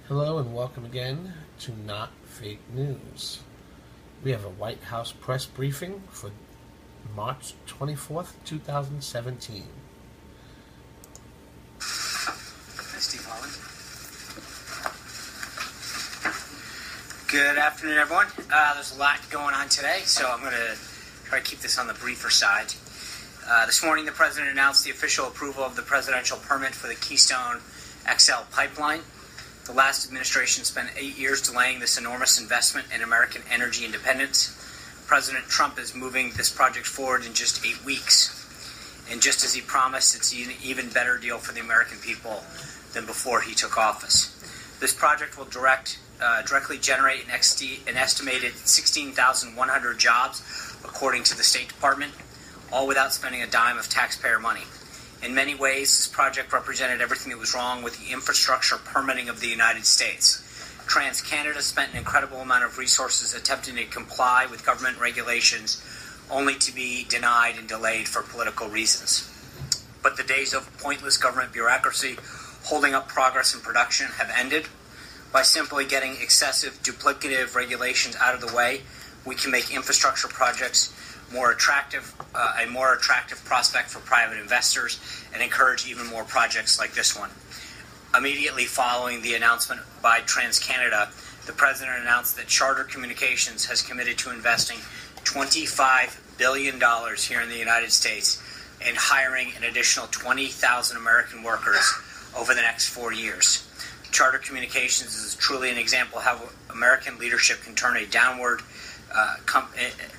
Hello and welcome again to Not Fake News. We have a White House press briefing for March 24th, 2017. Steve Holland. Good afternoon, everyone. There's a lot going on today, so I'm going to try to keep this on the briefer side. This morning, the President announced the official approval of the presidential permit for the Keystone XL pipeline. The last administration spent 8 years delaying this enormous investment in American energy independence. President Trump is moving this project forward in just 8 weeks. And just as he promised, it's an even better deal for the American people than before he took office. This project will directly generate an estimated 16,100 jobs, according to the State Department, all without spending a dime of taxpayer money. In many ways, this project represented everything that was wrong with the infrastructure permitting of the United States. TransCanada spent an incredible amount of resources attempting to comply with government regulations, only to be denied and delayed for political reasons. But the days of pointless government bureaucracy holding up progress and production have ended. By simply getting excessive, duplicative regulations out of the way, we can make infrastructure projects a more attractive prospect for private investors and encourage even more projects like this one. Immediately following the announcement by TransCanada, the President announced that Charter Communications has committed to investing $25 billion here in the United States and hiring an additional 20,000 American workers over the next 4 years. Charter Communications is truly an example of how American leadership can turn a downward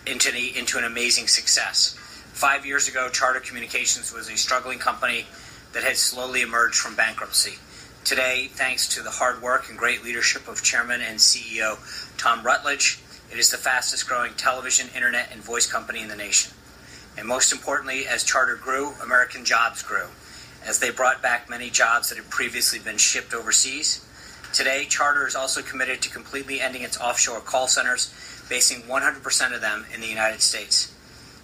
into an amazing success. 5 years ago, Charter Communications was a struggling company that had slowly emerged from bankruptcy. Today, thanks to the hard work and great leadership of Chairman and CEO Tom Rutledge, it is the fastest growing television, internet, and voice company in the nation. And most importantly, as Charter grew, American jobs grew, as they brought back many jobs that had previously been shipped overseas. Today, Charter is also committed to completely ending its offshore call centers, basing 100% of them in the United States.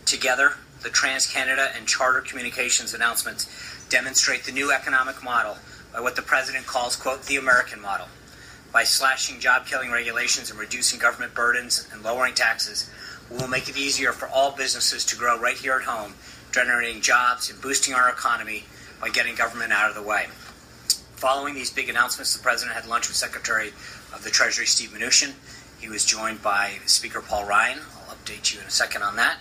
Together, the TransCanada and Charter Communications announcements demonstrate the new economic model by what the President calls, quote, the American model. By slashing job-killing regulations and reducing government burdens and lowering taxes, we will make it easier for all businesses to grow right here at home, generating jobs and boosting our economy by getting government out of the way. Following these big announcements, the President had lunch with Secretary of the Treasury Steve Mnuchin. He was joined by Speaker Paul Ryan. I'll update you in a second on that.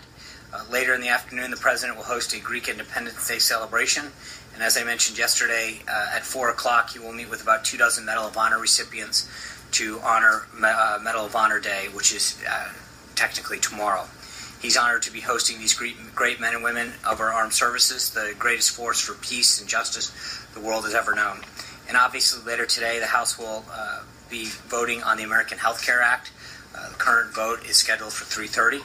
Later in the afternoon, the President will host a Greek Independence Day celebration. And as I mentioned yesterday, at 4 o'clock, he will meet with about 24 Medal of Honor recipients to honor Medal of Honor Day, which is technically tomorrow. He's honored to be hosting these great men and women of our armed services, the greatest force for peace and justice the world has ever known. And obviously later today, the House will be voting on the American Health Care Act. The current vote is scheduled for 3:30.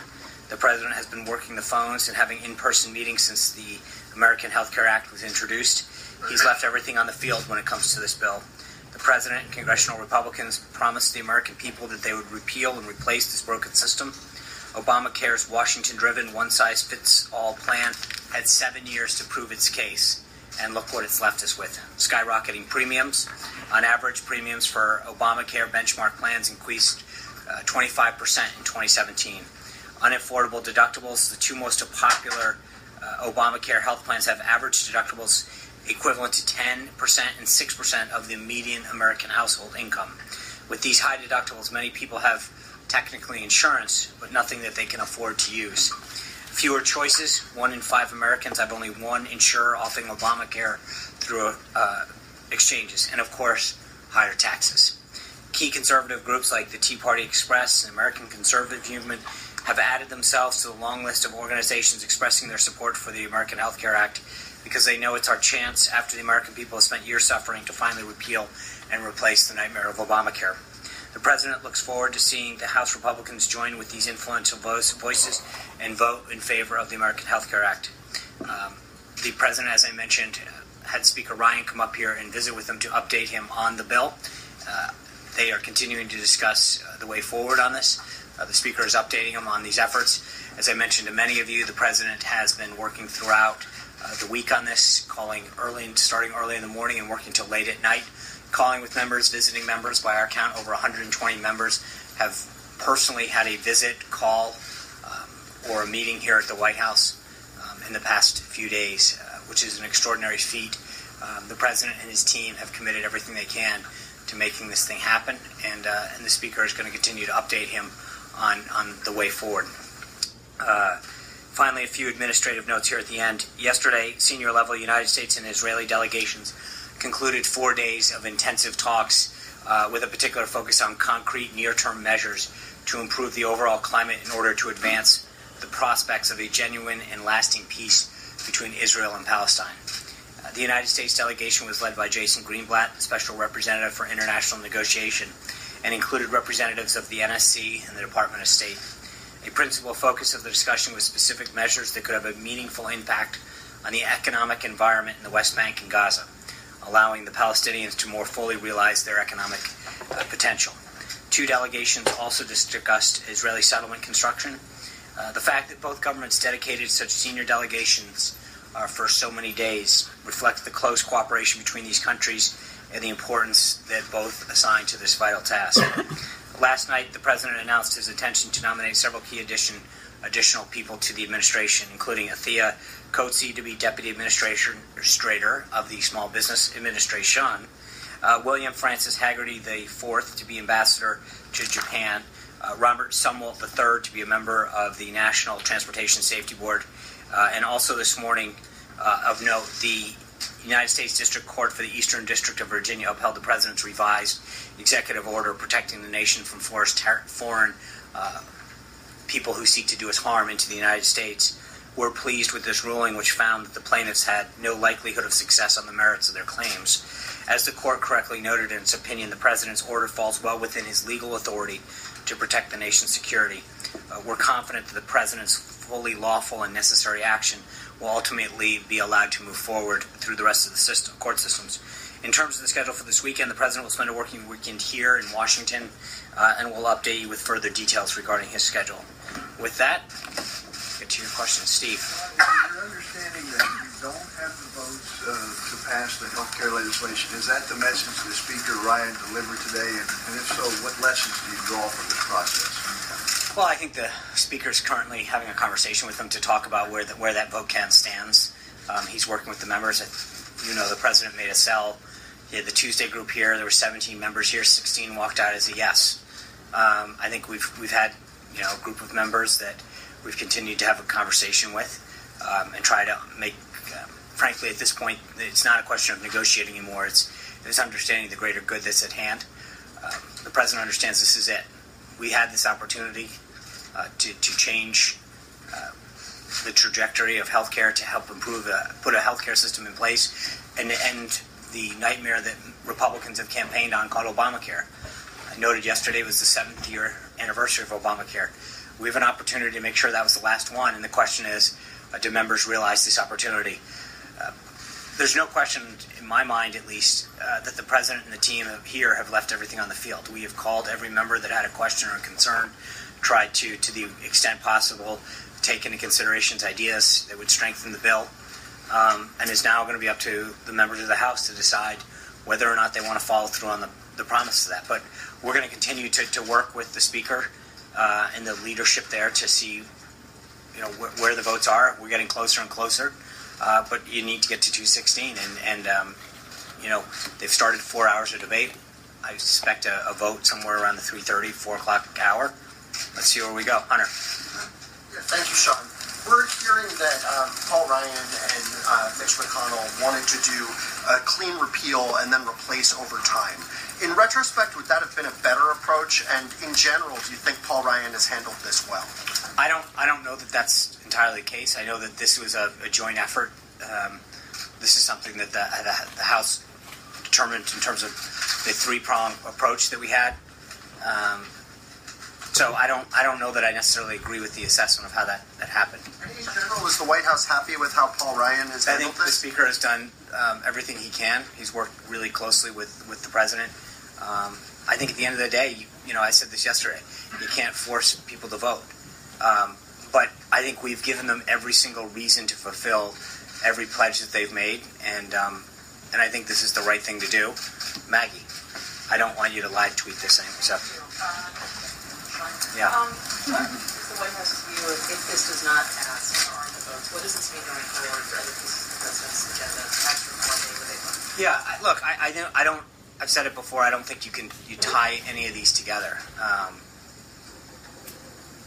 The President has been working the phones and having in-person meetings since the American Health Care Act was introduced. He's left everything on the field when it comes to this bill. The President and congressional Republicans promised the American people that they would repeal and replace this broken system. Obamacare's Washington-driven one-size-fits-all plan had 7 years to prove its case. And look what it's left us with. Skyrocketing premiums. On average, premiums for Obamacare benchmark plans increased 25% in 2017. Unaffordable deductibles. The two most popular Obamacare health plans have average deductibles equivalent to 10% and 6% of the median American household income. With these high deductibles, many people have technically insurance, but nothing that they can afford to use. Fewer choices. 1 in 5 Americans have only one insurer offering Obamacare through exchanges. And, of course, higher taxes. Key conservative groups like the Tea Party Express and American Conservative Movement have added themselves to the long list of organizations expressing their support for the American Health Care Act because they know it's our chance, after the American people have spent years suffering, to finally repeal and replace the nightmare of Obamacare. The President looks forward to seeing the House Republicans join with these influential voices and vote in favor of the American Health Care Act. The President, as I mentioned, had Speaker Ryan come up here and visit with him to update him on the bill. They are continuing to discuss the way forward on this. The Speaker is updating him on these efforts. As I mentioned to many of you, the President has been working throughout the week on this, starting early in the morning and working till late at night calling with members, visiting members. By our count, over 120 members have personally had a visit, call, or a meeting here at the White House in the past few days, which is an extraordinary feat. The President and his team have committed everything they can to making this thing happen, and the Speaker is going to continue to update him on the way forward. Finally, a few administrative notes here at the end. Yesterday, senior-level United States and Israeli delegations concluded 4 days of intensive talks with a particular focus on concrete near-term measures to improve the overall climate in order to advance the prospects of a genuine and lasting peace between Israel and Palestine. The United States delegation was led by Jason Greenblatt, Special Representative for International Negotiation, and included representatives of the NSC and the Department of State. A principal focus of the discussion was specific measures that could have a meaningful impact on the economic environment in the West Bank and Gaza, allowing the Palestinians to more fully realize their economic potential. Two delegations also discussed Israeli settlement construction. The fact that both governments dedicated such senior delegations for so many days reflects the close cooperation between these countries and the importance that both assign to this vital task. Last night, the President announced his intention to nominate several key additional people to the administration, including Athea Kotze to be Deputy Administrator of the Small Business Administration, William Francis Haggerty IV to be Ambassador to Japan, Robert Sumwalt III to be a member of the National Transportation Safety Board, and also this morning, of note, the United States District Court for the Eastern District of Virginia upheld the President's revised executive order protecting the nation from foreign people who seek to do us harm into the United States. We're pleased with this ruling, which found that the plaintiffs had no likelihood of success on the merits of their claims. As the court correctly noted in its opinion, the President's order falls well within his legal authority to protect the nation's security. We're confident that the President's fully lawful and necessary action will ultimately be allowed to move forward through the rest of the court systems. In terms of the schedule for this weekend, the President will spend a working weekend here in Washington, and we'll update you with further details regarding his schedule. With that, get to your questions. Steve. Your understanding that you don't have the votes to pass the health care legislation, is that the message that Speaker Ryan delivered today? And if so, what lessons do you draw from this process? Well, I think the Speaker is currently having a conversation with them to talk about where that vote count stands. He's working with the members. The President made a sell. He had the Tuesday group here. There were 17 members here. 16 walked out as a yes. I think we've had a group of members that we've continued to have a conversation with and try to make. Frankly, at this point, it's not a question of negotiating anymore. It's understanding the greater good that's at hand. The President understands this is it. We had this opportunity to change the trajectory of healthcare, to help improve, put a healthcare system in place, and to end the nightmare that Republicans have campaigned on called Obamacare. I noted yesterday was the 7th year anniversary of Obamacare. We have an opportunity to make sure that was the last one, and the question is, do members realize this opportunity? There's no question, in my mind at least, that the President and the team here have left everything on the field. We have called every member that had a question or a concern, tried to the extent possible, take into consideration ideas that would strengthen the bill, and it's now going to be up to the members of the House to decide whether or not they want to follow through on the promise of that. But we're going to continue to work with the Speaker and the leadership there to see where the votes are. We're getting closer and closer. But you need to get to 216, and they've started 4 hours of debate. I suspect a vote somewhere around the 3:30, 4 o'clock hour. Let's see where we go. Hunter. Thank you, Sean. We're hearing that Paul Ryan and Mitch McConnell wanted to do a clean repeal and then replace over time. In retrospect, would that have been a better approach? And in general, do you think Paul Ryan has handled this well? I don't know that that's entirely the case. I know that this was a joint effort. This is something that the House determined in terms of the three-prong approach that we had. So I don't know that I necessarily agree with the assessment of how that happened. In general, was the White House happy with how Paul Ryan has handled this? I think the Speaker has done everything he can. He's worked really closely with the President. I think at the end of the day, I said this yesterday, you can't force people to vote. But I think we've given them every single reason to fulfill every pledge that they've made, and and I think this is the right thing to do. Maggie, I don't want you to live tweet this thing. So, yeah. What is the White House's view of if this does not pass on the votes? What does this mean going forward for other pieces of the president's agenda, tax reform, maybe? Yeah, look, I don't. I've said it before. I don't think you tie any of these together.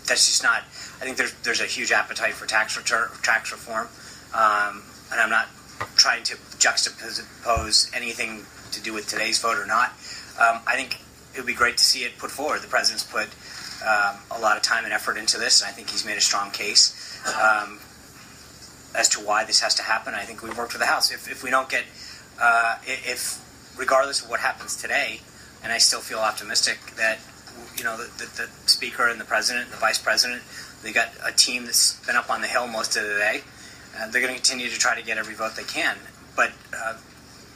That's just not. I think there's a huge appetite for tax reform, and I'm not trying to juxtapose anything to do with today's vote or not. I think it would be great to see it put forward. The president's put a lot of time and effort into this, and I think he's made a strong case as to why this has to happen. I think we've worked with the House. If we don't get, if regardless of what happens today, and I still feel optimistic that the Speaker and the President and the Vice President, they got a team that's been up on the Hill most of the day. They're going to continue to try to get every vote they can. But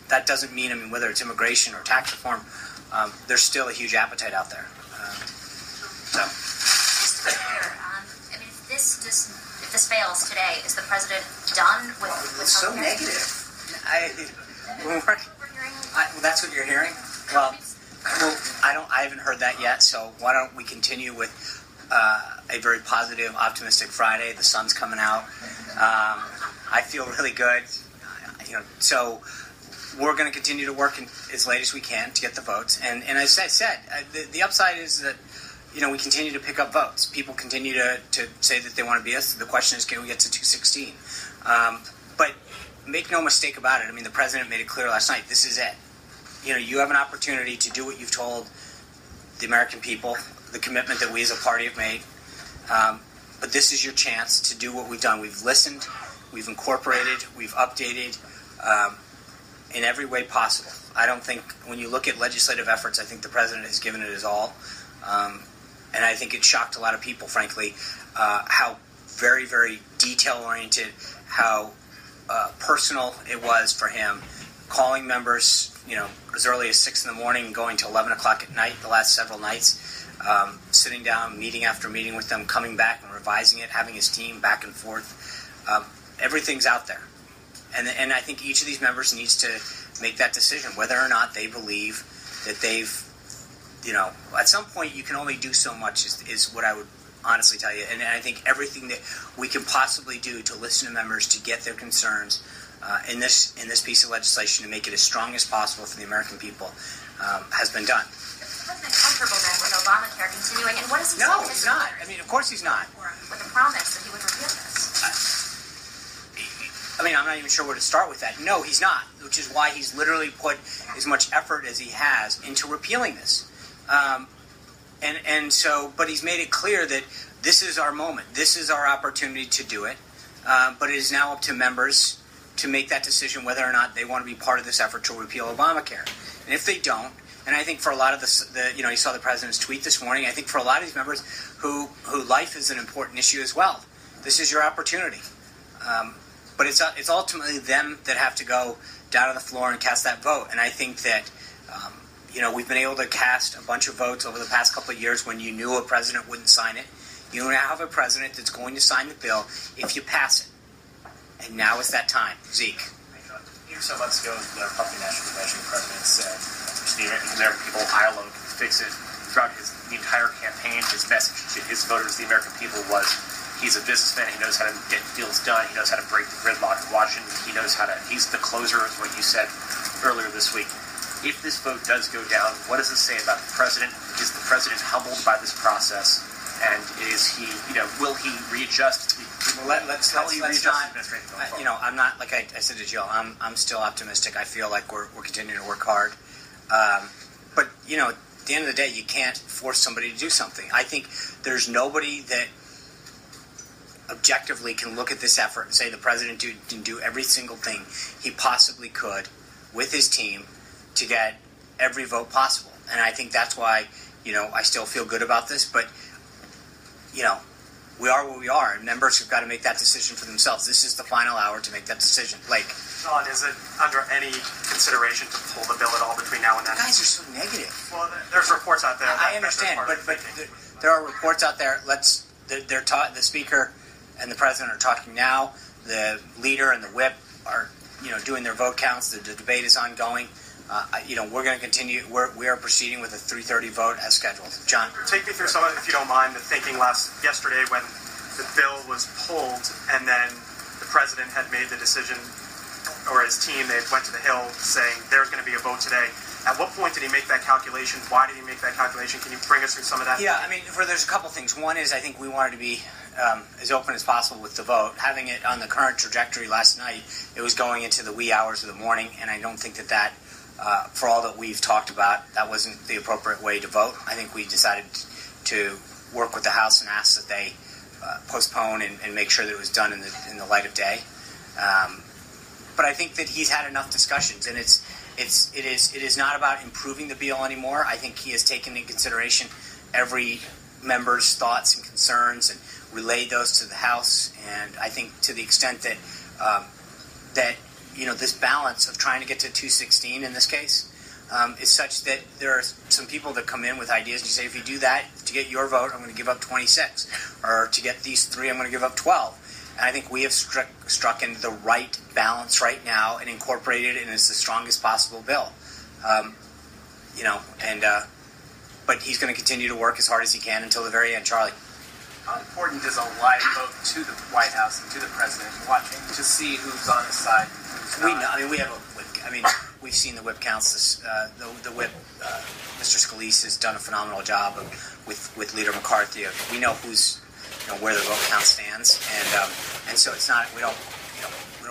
that doesn't mean, whether it's immigration or tax reform, there's still a huge appetite out there. So. Just to be clear, if this fails today, is the President done with It's so negative. That's what you're hearing? Well, I haven't heard that yet, so why don't we continue with a very positive, optimistic Friday. The sun's coming out. I feel really good. So we're going to continue to work as late as we can to get the votes. And as I said, the upside is that, we continue to pick up votes. People continue to say that they want to be us. The question is, can we get to 216? But make no mistake about it. The president made it clear last night, this is it. You have an opportunity to do what you've told the American people, the commitment that we as a party have made. But this is your chance to do what we've done. We've listened, we've incorporated, we've updated in every way possible. I don't think, when you look at legislative efforts, I think the president has given it his all. And I think it shocked a lot of people, frankly, how very, very detail-oriented, how personal it was for him, calling members, as early as 6 in the morning and going to 11 o'clock at night the last several nights, sitting down, meeting after meeting with them, coming back and revising it, having his team back and forth. Everything's out there. And I think each of these members needs to make that decision, whether or not they believe that they've, at some point you can only do so much is what I would honestly tell you. And I think everything that we can possibly do to listen to members, to get their concerns in this piece of legislation, to make it as strong as possible for the American people, has been done. Is the President comfortable then with Obamacare continuing? And what does he say? No, he's not. Of course he's not. With a promise that he would repeal this. I'm not even sure where to start with that. No, he's not, which is why he's literally put as much effort as he has into repealing this. But he's made it clear that this is our moment. This is our opportunity to do it. But it is now up to members to make that decision whether or not they want to be part of this effort to repeal Obamacare. And if they don't, and I think for a lot of you saw the president's tweet this morning, I think for a lot of these members who life is an important issue as well, this is your opportunity. But it's ultimately them that have to go down on the floor and cast that vote. And I think that, we've been able to cast a bunch of votes over the past couple of years when you knew a president wouldn't sign it. You now have a president that's going to sign the bill if you pass it. And now is that time. Zeke. So months ago, the Republican National Convention, the president said the American people, ILO can fix it. Throughout the entire campaign, his message to his voters, the American people, was he's a businessman. He knows how to get deals done. He knows how to break the gridlock in Washington. He's the closer, is what you said earlier this week. If this vote does go down, what does it say about the president? Is the president humbled by this process? And is he, will he readjust? Let's not. I'm not, like I said to Jill. I'm still optimistic. I feel like we're continuing to work hard. But at the end of the day, you can't force somebody to do something. I think there's nobody that objectively can look at this effort and say the president didn't do every single thing he possibly could with his team to get every vote possible. And I think that's why, I still feel good about this. But, we are where we are, and members have got to make that decision for themselves. This is the final hour to make that decision. Blake. John, is it under any consideration to pull the bill at all between now and then? You guys are so negative. Well, there's reports out there. I understand, but there are reports out there. The Speaker and the President are talking now. The leader and the whip are doing their vote counts. The debate is ongoing. We're going to continue. We are proceeding with a 3:30 vote as scheduled. John, Take me through some of, if you don't mind, the thinking yesterday when the bill was pulled and then the president had made the decision, or his team, they went to the Hill saying there's going to be a vote today. At what point did he make that calculation? Why did he make that calculation? Can you bring us through some of that? Yeah, there's a couple things. One is I think we wanted to be as open as possible with the vote. Having it on the current trajectory last night, it was going into the wee hours of the morning, and I don't think that for all that we've talked about, that wasn't the appropriate way to vote. I think we decided to work with the House and ask that they postpone and make sure that it was done in the light of day. But I think that he's had enough discussions, and it is not about improving the bill anymore. I think he has taken into consideration every member's thoughts and concerns and relayed those to the House. And I think to the extent that this balance of trying to get to 216 in this case is such that there are some people that come in with ideas and you say, if you do that, to get your vote, I'm going to give up 26. Or to get these 3, I'm going to give up 12. And I think we have struck in the right balance right now and incorporated it, and it's the strongest possible bill. But he's going to continue to work as hard as he can until the very end. Charlie. How important is a live vote to the White House and to the president, watching to see who's on his side and who's not? We know. We have a whip. We've seen the whip counts. The whip, Mr. Scalise has done a phenomenal job with Leader McCarthy. We know where the vote count stands, and so it's not. We don't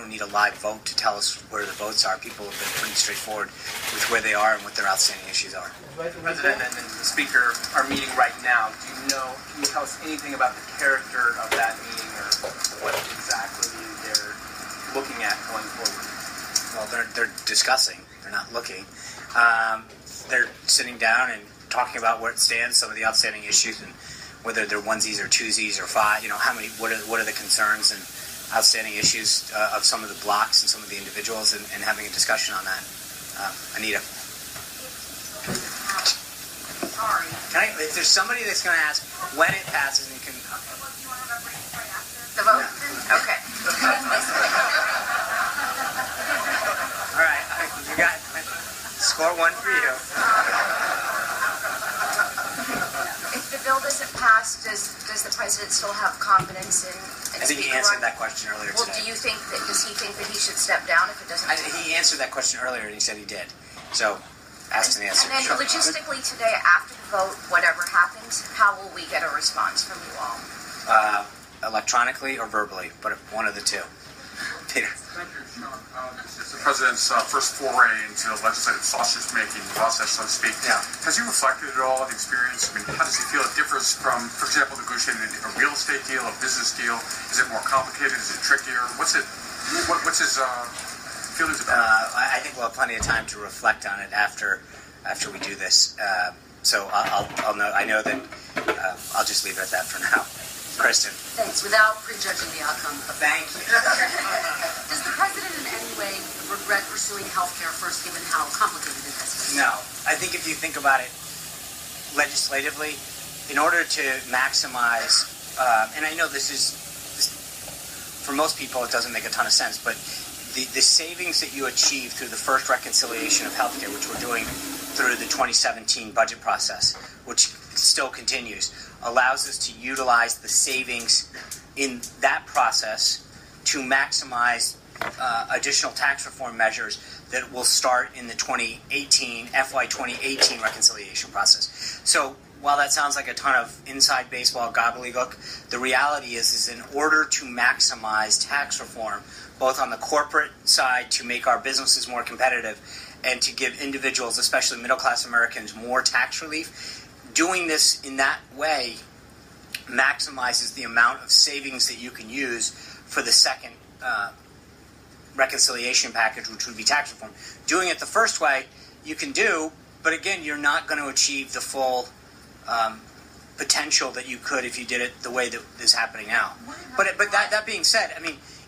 need a live vote to tell us where the votes are. People have been pretty straightforward with where they are and what their outstanding issues are. The President and the Speaker are meeting right now. Can you tell us anything about the character of that meeting or what exactly they're looking at going forward? Well, they're discussing. They're not looking. They're sitting down and talking about where it stands, some of the outstanding issues, and whether they're onesies or twosies or five. How many? What are the concerns and outstanding issues of some of the blocks and some of the individuals, and having a discussion on that. Anita. Sorry. If there's somebody that's going to ask when it passes, and you can. The vote? No. Okay. All right. You got score 1 for you. If the bill doesn't pass, does the president still have confidence in I think he answered that question earlier today. Well, does he think that he should step down if it doesn't pass? He answered that question earlier, and he said he did. So, ask an answer. And then logistically today, after the vote, whatever happens, how will we get a response from you all? Electronically or verbally, but one of the two. Peter. Thank you, Sean. This is the President's first foray into the legislative sausage-making process, so to speak. Yeah. Has he reflected at all on the experience? How does he feel it differs from, for example, negotiating a real estate deal, a business deal? Is it more complicated? Is it trickier? What's his feelings about it? I think we'll have plenty of time to reflect on it after we do this. So I'll know. I know that I'll just leave it at that for now. Kristen. Thanks. Without prejudging the outcome. Thank you. Does the president in any way regret pursuing health care first, given how complicated it has been? No. I think if you think about it legislatively, in order to maximize, and I know this for most people it doesn't make a ton of sense, but the savings that you achieve through the first reconciliation of health care, which we're doing through the 2017 budget process, which still continues, allows us to utilize the savings in that process to maximize additional tax reform measures that will start in the FY 2018 reconciliation process. So while that sounds like a ton of inside baseball gobbledygook, the reality is in order to maximize tax reform, both on the corporate side to make our businesses more competitive and to give individuals, especially middle-class Americans, more tax relief, doing this in that way maximizes the amount of savings that you can use for the second reconciliation package, which would be tax reform. Doing it the first way, you can do, but again, you're not going to achieve the full potential that you could if you did it the way that is happening now. But that being said,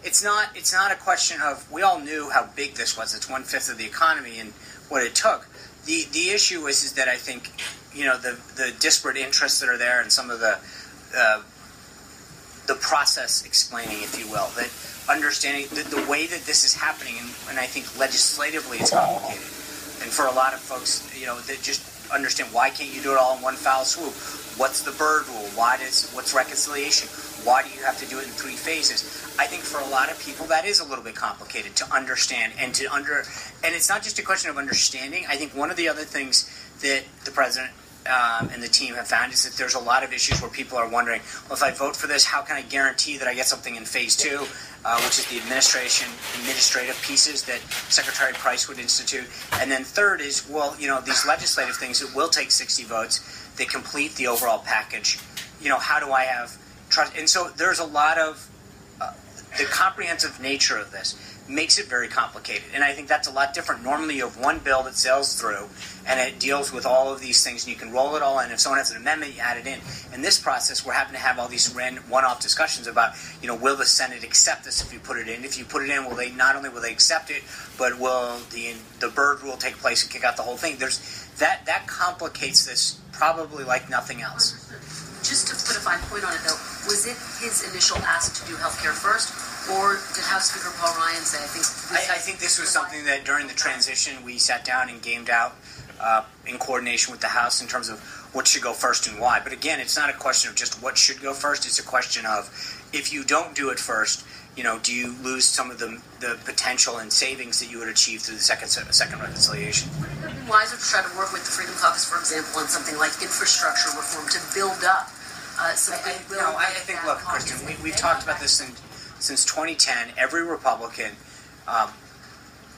it's not a question of, we all knew how big this was. It's 1/5 of the economy and what it took. The issue is that I think the disparate interests that are there and some of the process explaining, if you will, that understanding the way that this is happening, and I think legislatively it's complicated. And for a lot of folks, that just understand, why can't you do it all in one foul swoop? What's the Byrd rule? What's reconciliation? Why do you have to do it in 3 phases? I think for a lot of people that is a little bit complicated to understand and it's not just a question of understanding. I think one of the other things that the president and the team have found is that there's a lot of issues where people are wondering, well, if I vote for this, how can I guarantee that I get something in phase 2, which is the administrative pieces that Secretary Price would institute. And then third is, well, these legislative things that will take 60 votes, they complete the overall package. How do I have trust? And so there's a lot of the comprehensive nature of this makes it very complicated. And I think that's a lot different. Normally you have one bill that sails through and it deals with all of these things and you can roll it all in. If someone has an amendment, you add it in. In this process, we're having to have all these one-off discussions about, will the Senate accept this if you put it in? If you put it in, not only will they accept it, but will the Byrd rule take place and kick out the whole thing? That complicates this probably like nothing else. Just to put a fine point on it, though, was it his initial ask to do healthcare first, or did House Speaker Paul Ryan say, I think this was something that during the transition we sat down and gamed out in coordination with the House in terms of what should go first and why. But again, it's not a question of just what should go first. It's a question of, if you don't do it first, do you lose some of the potential and savings that you would achieve through the second reconciliation? Would it have been wiser to try to work with the Freedom Caucus, for example, on something like infrastructure reform to build up some goodwill? I think, look, Kristen, we've talked about this since 2010. Every Republican,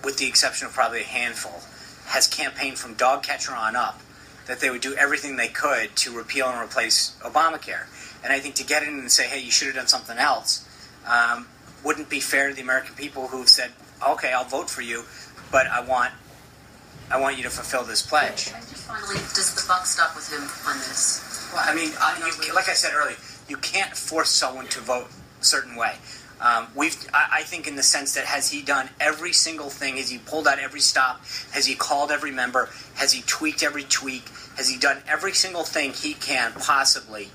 with the exception of probably a handful, has campaigned from dog catcher on up that they would do everything they could to repeal and replace Obamacare. And I think to get in and say, hey, you should have done something else, wouldn't be fair to the American people who've said, okay, I'll vote for you, but I want you to fulfill this pledge. And just finally, does the buck stop with him on this? Well, I mean, like I said earlier, you can't force someone to vote a certain way. I think in the sense that, has he done every single thing? Has he pulled out every stop? Has he called every member? Has he tweaked every tweak? Has he done every single thing he can possibly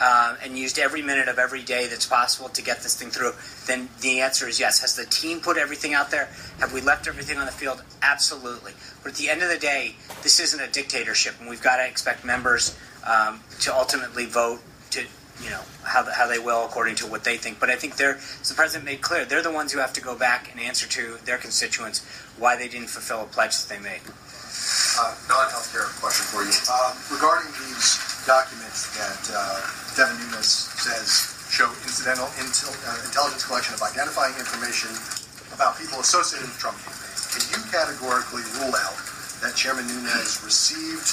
and used every minute of every day that's possible to get this thing through? Then the answer is yes. Has the team put everything out there? Have we left everything on the field? Absolutely. But at the end of the day, this isn't a dictatorship, and we've got to expect members to ultimately vote to, how they will according to what they think. But I think as the president made clear, they're the ones who have to go back and answer to their constituents why they didn't fulfill a pledge that they made. Non-healthcare question for you. Regarding these documents that Devin Nunes says show intelligence collection of identifying information about people associated with Trump campaigns, can you categorically rule out that Chairman Nunes received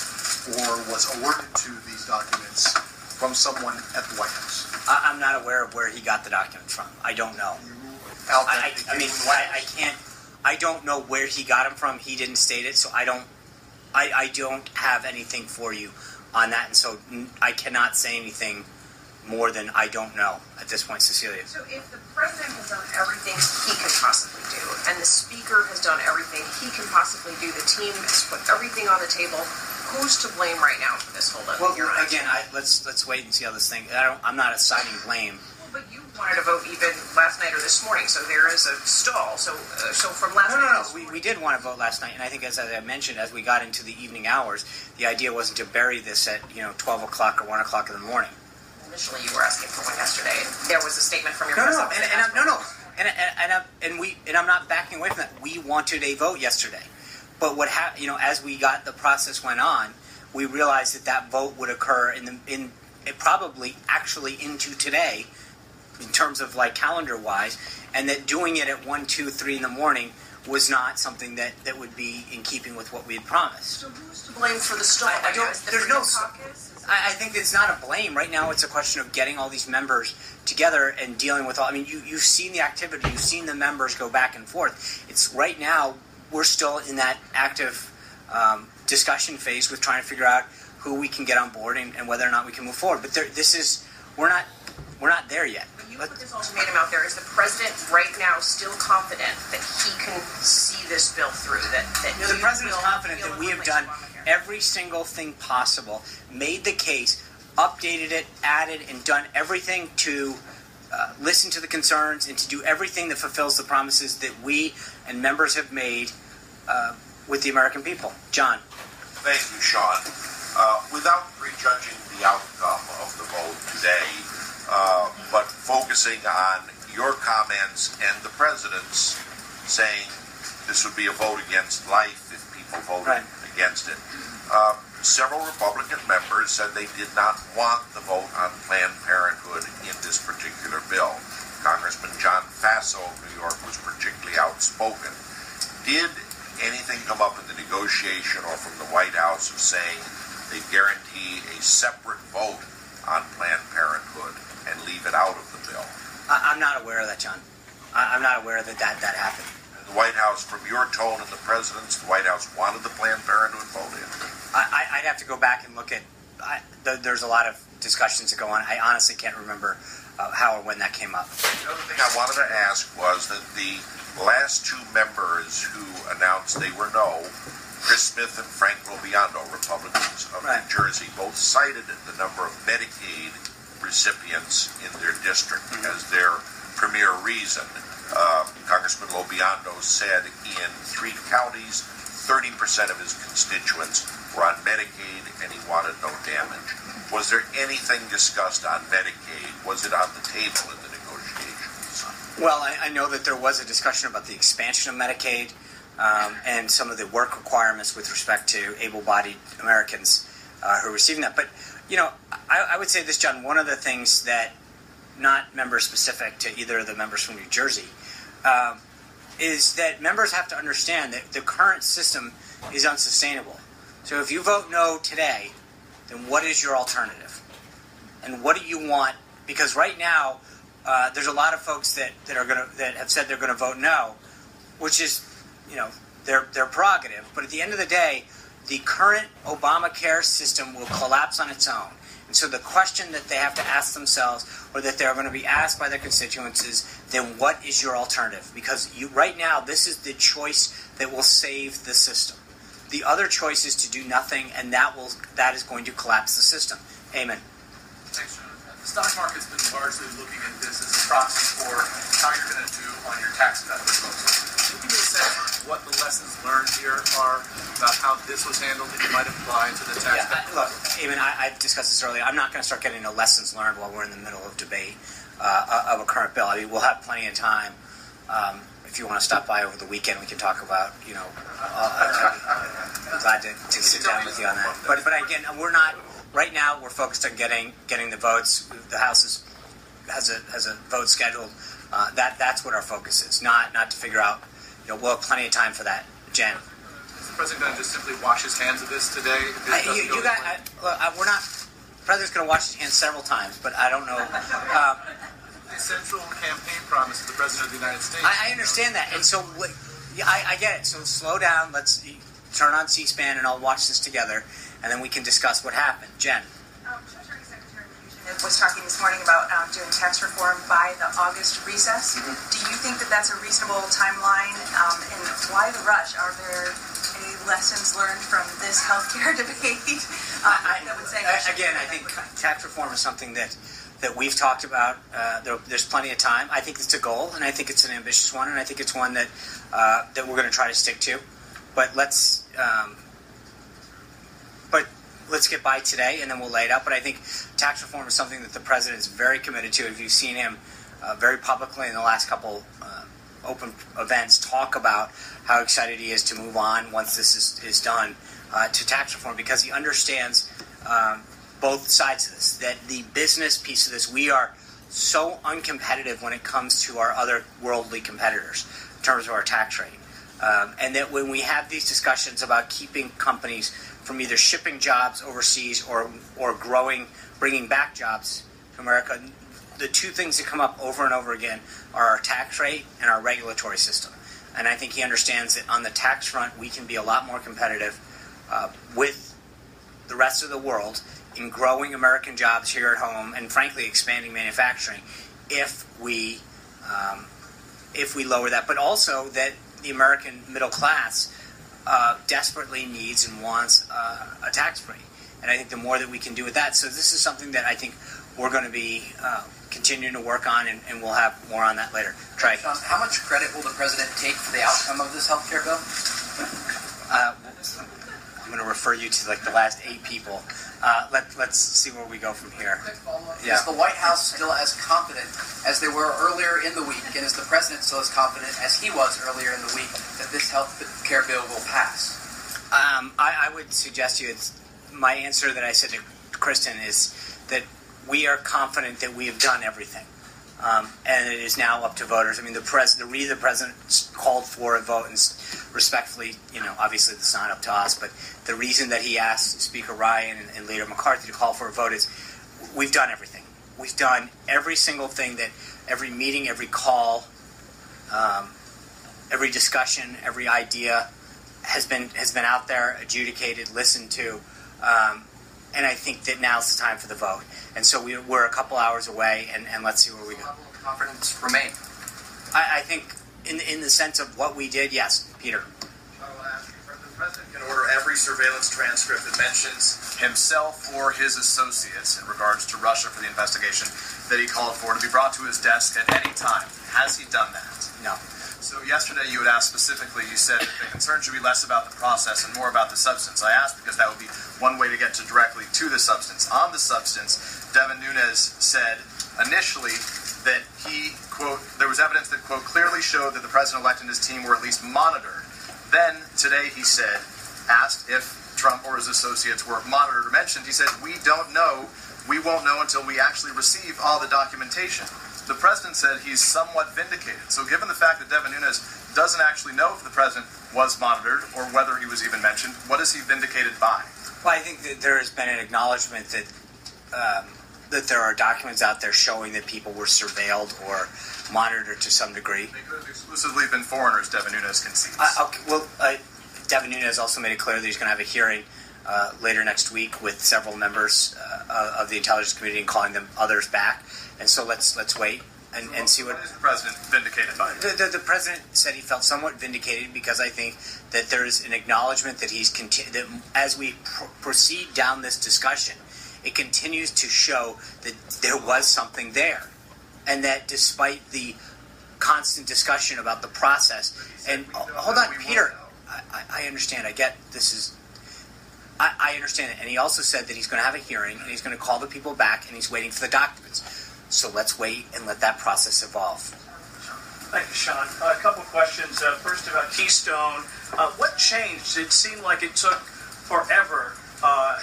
or was alerted to these documents from someone at the White House? I'm not aware of where he got the document from. I don't know. I don't know where he got them from. He didn't state it, so I don't have anything for you on that, and so I cannot say anything more than I don't know at this point, Cecilia. So if the president has done everything he can possibly do, and the speaker has done everything he can possibly do, the team has put everything on the table, who's to blame right now for this whole Well, again, let's wait and see how this thing. I'm not assigning blame. Well, but you wanted to vote even last night or this morning, so there is a stall. So from last night. No. We did want to vote last night, and I think as I mentioned, as we got into the evening hours, the idea wasn't to bury this at 12 o'clock or 1 o'clock in the morning. Initially, you were asking for one yesterday. There was a statement from your president. And I'm not backing away from that. We wanted a vote yesterday. But as we got the process went on, we realized that vote would occur in probably actually into today, in terms of like calendar wise, and that doing it at 1, 2, 3 in the morning was not something that would be in keeping with what we had promised. So who's to blame for the stall? I think it's not a blame. Right now it's a question of getting all these members together and dealing with all. I mean, you've seen the activity. You've seen the members go back and forth. It's right now we're still in that active discussion phase with trying to figure out who we can get on board and whether or not we can move forward. But we're not there yet. When you put this ultimatum out there, is the president right now still confident that he can see this bill through? The president is confident that we have done every single thing possible, made the case, updated it, added, and done everything to listen to the concerns and to do everything that fulfills the promises that we and members have made with the American people. John. Thank you, Sean. Without prejudging the outcome of the vote today, but focusing on your comments and the president's saying this would be a vote against life if people voted against it. Several Republican members said they did not want the vote on Planned Parenthood in this particular bill. Congressman John Faso of New York was particularly outspoken. Did anything come up in the negotiation or from the White House of saying they guarantee a separate vote on Planned Parenthood and leave it out of the bill? I'm not aware of that, John. I'm not aware that happened. The White House, from your tone and the president's, the White House wanted the Planned Parenthood vote in. I'd have to go back and look at. There's a lot of discussions that go on. I honestly can't remember how or when that came up. The other thing I wanted to ask was that the last two members who announced they were no, Chris Smith and Frank Robiando, Republicans of New Jersey, both cited the number of Medicaid recipients in their district as their premier reason. Congressman Lobiando said in 3 counties, 30% of his constituents were on Medicaid, and he wanted no damage. Was there anything discussed on Medicaid? Was it on the table in the negotiations? Well, I know that there was a discussion about the expansion of Medicaid and some of the work requirements with respect to able-bodied Americans who are receiving that. But, I would say this, John, one of the things that, not member-specific to either of the members from New Jersey, is that members have to understand that the current system is unsustainable. So if you vote no today, then what is your alternative? And what do you want? Because right now, there's a lot of folks that have said they're going to vote no, which is, their prerogative. But at the end of the day, the current Obamacare system will collapse on its own. And so the question that they have to ask themselves, or that they're going to be asked by their constituents, is then what is your alternative? Because right now, this is the choice that will save the system. The other choice is to do nothing, and that is going to collapse the system. Amen. Thanks, John. The stock market's been largely looking at this as a proxy for how you're going to do on your tax cut proposal. Can you give me a sense of what the lessons learned here are about how this was handled that you might apply to the tax cut? Look, Amen, I've discussed this earlier. I'm not going to start getting into lessons learned while we're in the middle of debate of a current bill. I mean, we'll have plenty of time. If you want to stop by over the weekend, we can talk about, I'm glad to sit down with you on that. But again, we're not, right now we're focused on getting the votes. The House has a vote scheduled. That's what our focus is, not to figure out, we'll have plenty of time for that. Jen. Is the president going to just simply wash his hands of this today? We're not, the president's going to wash his hands several times, but I don't know. The central campaign promise of the President of the United States. I understand that, and so I get it. So slow down. Let's turn on C-SPAN, and I'll watch this together, and then we can discuss what happened. Jen. Treasury Secretary Mnuchin was talking this morning about doing tax reform by the August recess. Mm-hmm. Do you think that that's a reasonable timeline? And why the rush? Are there any lessons learned from this healthcare debate? That would say I think tax reform is something that we've talked about. There's plenty of time. I think it's a goal, and I think it's an ambitious one, and I think it's one that we're going to try to stick to. But let's get by today, and then we'll lay it out. But I think tax reform is something that the president is very committed to. If you've seen him very publicly in the last couple open events talk about how excited he is to move on once this is done to tax reform, because he understands both sides of this, that the business piece of this, we are so uncompetitive when it comes to our other worldly competitors in terms of our tax rate. And that when we have these discussions about keeping companies from either shipping jobs overseas or bringing back jobs to America, the two things that come up over and over again are our tax rate and our regulatory system. And I think he understands that on the tax front, we can be a lot more competitive with the rest of the world in growing American jobs here at home and, frankly, expanding manufacturing if we lower that. But also that the American middle class desperately needs and wants a tax break. And I think the more that we can do with that, so this is something that I think we're going to be continuing to work on, and we'll have more on that later. Trey. Sean, how much credit will the president take for the outcome of this health care bill? I'm going to refer you to like the last 8 people. Let's see where we go from here. Yeah. Is the White House still as confident as they were earlier in the week, and is the president still as confident as he was earlier in the week that this health care bill will pass? I would suggest to you, my answer that I said to Kristen is that we are confident that we have done everything. And it is now up to voters. I mean, the reason the president called for a vote, and respectfully, obviously it's not up to us, but the reason that he asked Speaker Ryan and Leader McCarthy to call for a vote is we've done everything. We've done every single thing that every meeting, every call, every discussion, every idea has been out there, adjudicated, listened to. And I think that now's the time for the vote. And so we're a couple hours away, and let's see where we go. How will confidence remain? I think in the sense of what we did, yes, Peter. I will ask you, the president can order every surveillance transcript that mentions himself or his associates in regards to Russia for the investigation that he called for to be brought to his desk at any time. Has he done that? No. So yesterday you had asked specifically, you said that the concern should be less about the process and more about the substance. I asked because that would be one way to get directly to the substance. On the substance, Devin Nunes said initially that he, quote, there was evidence that, quote, clearly showed that the president-elect and his team were at least monitored. Then, today he said, asked if Trump or his associates were monitored or mentioned, he said, we don't know, we won't know until we actually receive all the documentation. The president said he's somewhat vindicated. So given the fact that Devin Nunes doesn't actually know if the president was monitored or whether he was even mentioned, what is he vindicated by? Well, I think that there has been an acknowledgement that that there are documents out there showing that people were surveilled or monitored to some degree. They could have exclusively been foreigners, Devin Nunes concedes. Devin Nunes also made it clear that he's going to have a hearing later next week with several members of the intelligence community and calling them others back. And so let's wait and see what is the president vindicated by. The president said he felt somewhat vindicated because I think that there is an acknowledgement that that as we proceed down this discussion, it continues to show that there was something there, and that despite the constant discussion about the process, and hold on, Peter, I understand. I get this is. I understand it, and he also said that he's going to have a hearing and he's going to call the people back and he's waiting for the documents. So let's wait and let that process evolve. Thank you, Sean. A couple of questions. First about Keystone. What changed? It seemed like it took forever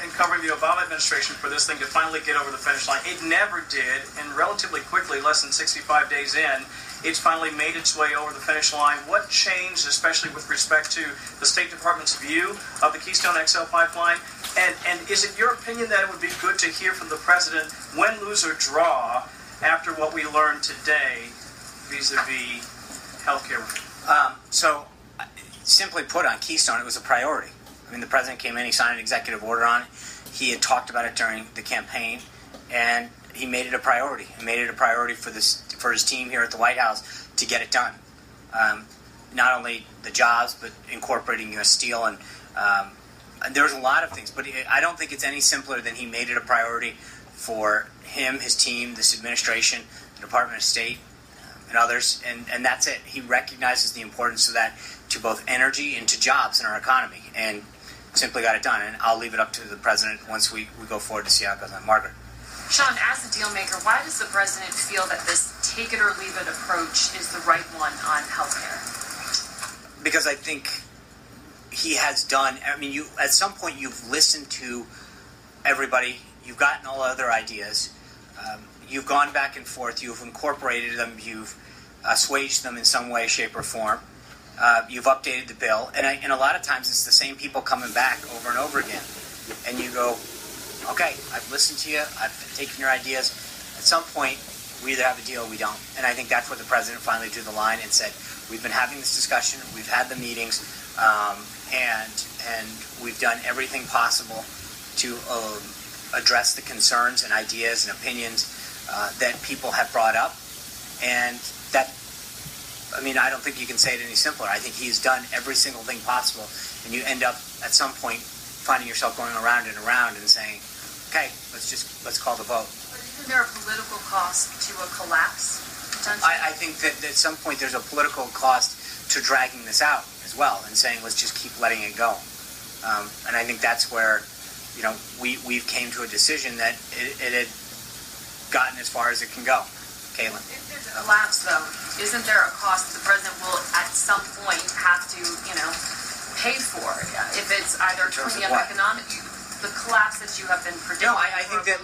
in covering the Obama administration for this thing to finally get over the finish line. It never did, and relatively quickly, less than 65 days in, it's finally made its way over the finish line. What changed, especially with respect to the State Department's view of the Keystone XL pipeline? And is it your opinion that it would be good to hear from the president, win, lose, or draw, after what we learned today vis-a-vis healthcare? So, simply put, on Keystone, it was a priority. I mean, the president came in, he signed an executive order on it. He had talked about it during the campaign, and he made it a priority. He made it a priority for his team here at the White House to get it done. Not only the jobs, but incorporating U.S. Steel, and there's a lot of things. But I don't think it's any simpler than he made it a priority for him, his team, this administration, the Department of State, and others, and that's it. He recognizes the importance of that to both energy and to jobs in our economy, and simply got it done. And I'll leave it up to the president once we go forward to see how it goes on. Margaret. Sean, as a deal maker, why does the president feel that this take it or leave it approach is the right one on healthcare? Because I think he has done. I mean, at some point you've listened to everybody. You've gotten all other ideas. You've gone back and forth. You've incorporated them. You've assuaged them in some way, shape, or form. You've updated the bill. And a lot of times it's the same people coming back over and over again. And you go, okay, I've listened to you. I've taken your ideas. At some point, we either have a deal or we don't. And I think that's where the president finally drew the line and said, we've been having this discussion. We've had the meetings. And we've done everything possible to address the concerns and ideas and opinions that people have brought up, and that, I mean, I don't think you can say it any simpler. I think he's done every single thing possible, and you end up at some point finding yourself going around and around and saying, okay, let's call the vote. But in Isn't there a political cost to a collapse? I think that at some point there's a political cost to dragging this out as well and saying let's just keep letting it go. And I think that's where, we've came to a decision that it had gotten as far as it can go. Caitlin. If there's a lapse, though, isn't there a cost the president will at some point have to, pay for? If it's either the economic, the collapse that you have been predicting. No, I think that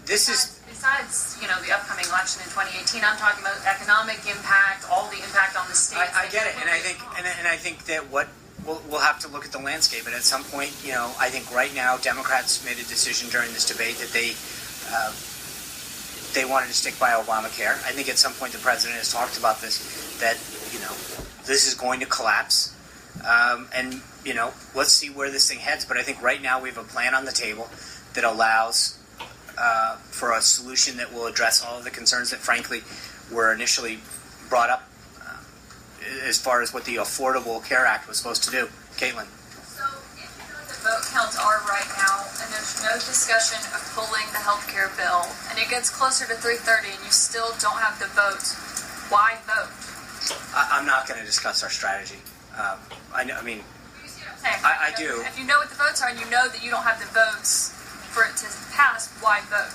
this is. Besides, the upcoming election in 2018, I'm talking about economic impact, all the impact on the states. I get it, and I think that what we'll have to look at the landscape, and at some point, I think right now Democrats made a decision during this debate that they wanted to stick by Obamacare. I think at some point the president has talked about this, that this is going to collapse, and let's see where this thing heads. But I think right now we have a plan on the table that allows for a solution that will address all of the concerns that, frankly, were initially brought up as far as what the Affordable Care Act was supposed to do. Caitlin. So, if the vote counts are right now, and there's no discussion of pulling the health care bill, and it gets closer to 3:30, and you still don't have the votes, why vote? I'm not going to discuss our strategy. I You see what I'm saying? I do. If you know what the votes are, and you know that you don't have the votes for it to pass, why vote?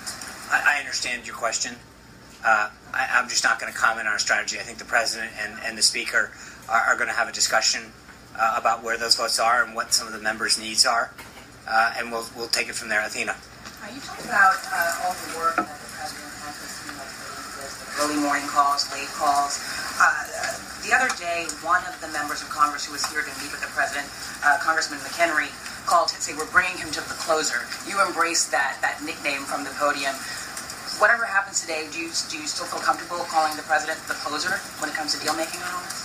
I understand your question. I'm just not going to comment on our strategy. I think the president and the speaker are going to have a discussion about where those votes are and what some of the members' needs are, and we'll take it from there. Athena. You talked about all the work that the president has to do, like the early morning calls, late calls. The other day, one of the members of Congress who was here to meet with the president, Congressman McHenry, called to say we're bringing him to the closer. You embrace that nickname from the podium. Whatever happens today, do you still feel comfortable calling the president the closer when it comes to deal making on all this?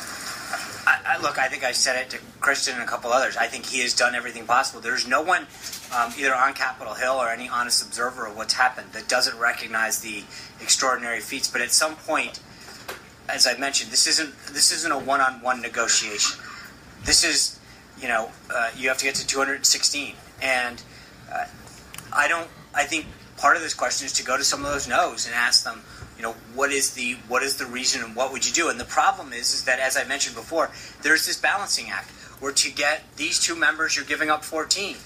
Look, I think I said it to Kristen and a couple others. I think he has done everything possible. There's no one, either on Capitol Hill or any honest observer of what's happened, that doesn't recognize the extraordinary feats. But at some point, as I mentioned, this isn't a one-on-one negotiation. This is, you have to get to 216, and I think part of this question is to go to some of those no's and ask them, what is the reason and what would you do? And the problem is that, as I mentioned before, there's this balancing act where to get these two members, you're giving up 14,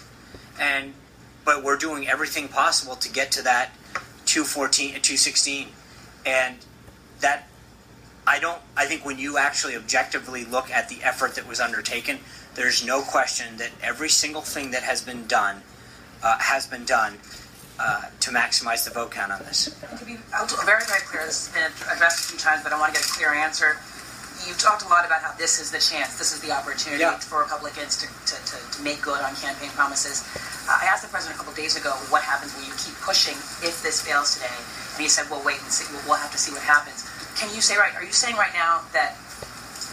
but we're doing everything possible to get to that 216, and that I think when you actually objectively look at the effort that was undertaken, there's no question that every single thing that has been done to maximize the vote count on this. To be very, very clear, this has been addressed a few times, but I want to get a clear answer. You've talked a lot about how this is the chance, this is the opportunity for Republicans to make good on campaign promises. I asked the president a couple of days ago, what happens when you keep pushing if this fails today? And he said, well, wait and see. We'll have to see what happens. Are you saying right now that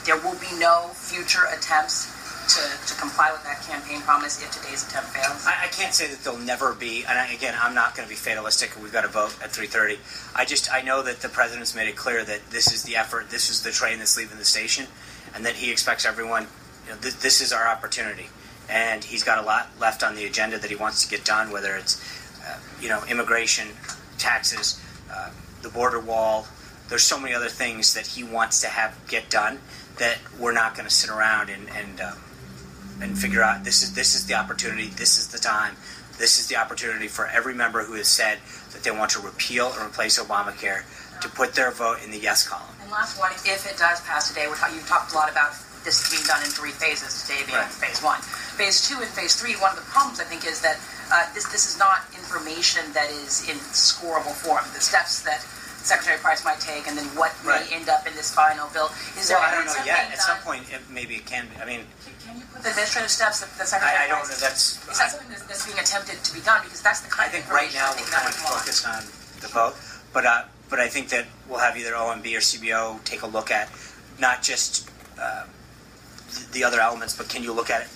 there will be no future attempts to comply with that campaign promise if today's attempt fails? I can't say that there'll never be, and again, I'm not going to be fatalistic. We've got to vote at 3:30. I know that the president's made it clear that this is the effort, this is the train that's leaving the station, and that he expects everyone. This is our opportunity, and he's got a lot left on the agenda that he wants to get done. Whether it's immigration, taxes, the border wall. There's so many other things that he wants to get done that we're not going to sit around and figure out this is the opportunity, this is the time, this is the opportunity for every member who has said that they want to repeal or replace Obamacare to put their vote in the yes column. And last one, if it does pass today, you've talked a lot about this being done in 3 phases, today being phase 1. Phase 2 and phase 3, one of the problems I think is that this is not information that is in scorable form. The steps that Secretary Price might take, and then what may end up in this final bill. I don't know yet. At some point, maybe it can be. I mean, can you put the administrative steps that the Secretary I don't Price know. Is that something that's being attempted to be done? Because that's the kind of right now we're kind of focused on the vote, but I think that we'll have either OMB or CBO take a look at not just the other elements, but can you look at it